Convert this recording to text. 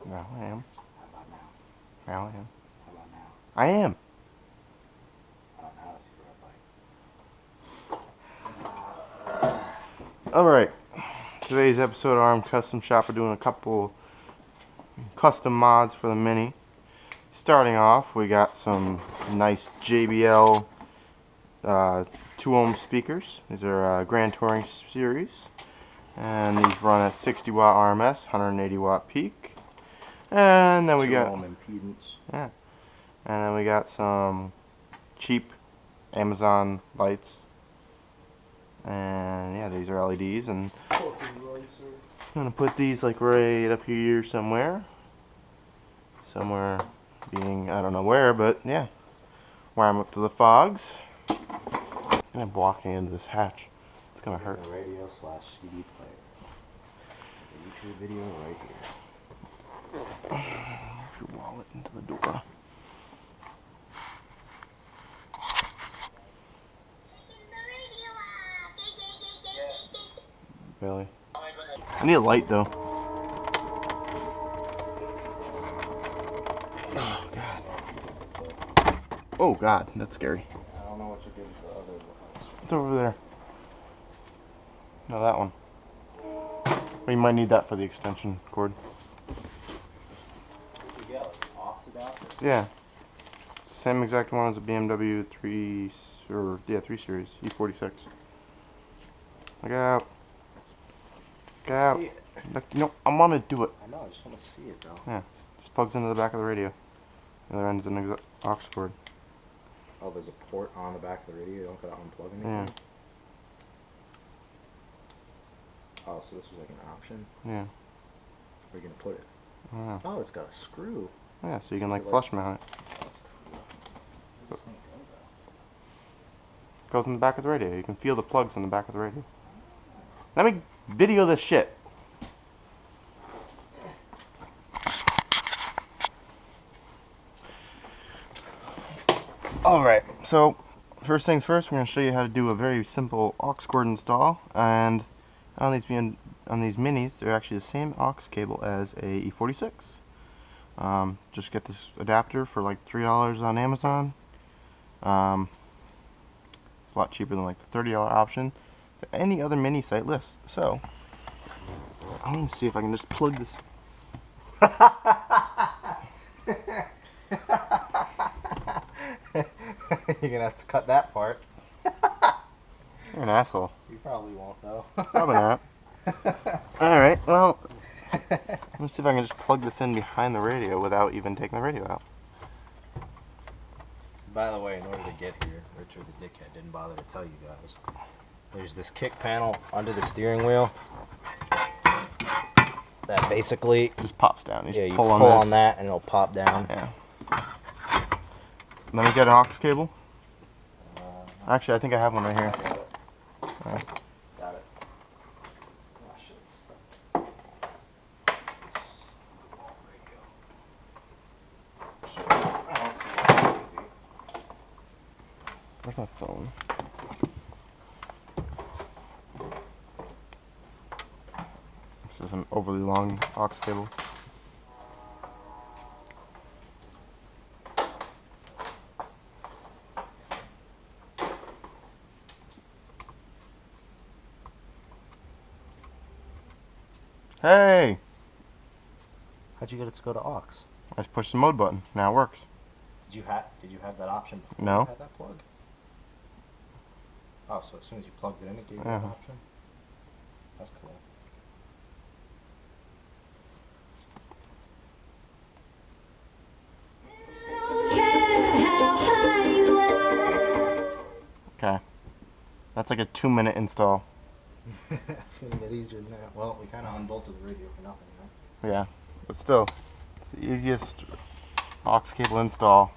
No, I am. How about now? Now I am. How about now? I am. I don't know. Let's see what I Alright. Today's episode of Arm Custom Shop, we're doing a couple custom mods for the Mini. Starting off, we got some nice JBL 2-ohm speakers. These are Grand Touring Series. And these run at 60 watt RMS, 180 watt peak. And then we got 2-ohm impedance. Yeah. And then we got some cheap Amazon lights. And yeah, these are LEDs, and I'm gonna put these like right up here somewhere. Somewhere being I don't know where, but yeah. Wire them up to the fogs. And I'm walking into this hatch. It's gonna hurt. Radio / CD player. The YouTube video right here. Move your wallet into the door. Really? I need a light though. Oh god. Oh god, that's scary. I don't know what you did with the other ones. It's over there. No, that one. But you might need that for the extension cord. What did you get? Like an aux adapter? Yeah. It's the same exact one as a BMW 3 Series E46. Look out. Look out. Look, no, I want to do it. I know, I just want to see it though. Yeah. Just plugs into the back of the radio. The other end's an aux cord. Oh, there's a port on the back of the radio. You don't gotta unplug anything? Yeah. Oh, so this was like an option? Yeah. Where are you gonna put it? I don't know. Oh, it's got a screw. Yeah, so you can like flush mount it. Where's this thing go though? Goes in the back of the radio. You can feel the plugs in the back of the radio. Let me video this shit. Alright, so first things first, we're going to show you how to do a very simple aux cord install. And on these minis, they're actually the same aux cable as a E46. Just get this adapter for like $3 on Amazon. It's a lot cheaper than like the $30 option that any other mini site lists. So I'm going to see if I can just plug this. You're gonna have to cut that part. You're an asshole. You probably won't though. Probably not. Alright, well, let's see if I can just plug this in behind the radio without even taking the radio out. By the way, in order to get here, Richard the dickhead didn't bother to tell you guys. There's this kick panel under the steering wheel that basically Just pops down. you pull on that and it'll pop down. Yeah. Let me get an aux cable. Actually, I think I have one right here. Got it. Got it. Oh, shit, it's stuck. I don't see that. Where's my phone? This is an overly long aux cable. Hey! How'd you get it to go to aux? I just pushed the mode button. Now it works. Did you have that option before No. you had that plug? Oh, so as soon as you plugged it in, it gave you that option? That's cool. Okay. That's like a 2-minute install. Shouldn't get easier than that. Well, we kind of unbolted the radio for nothing, you know? Yeah. But still, it's the easiest aux cable install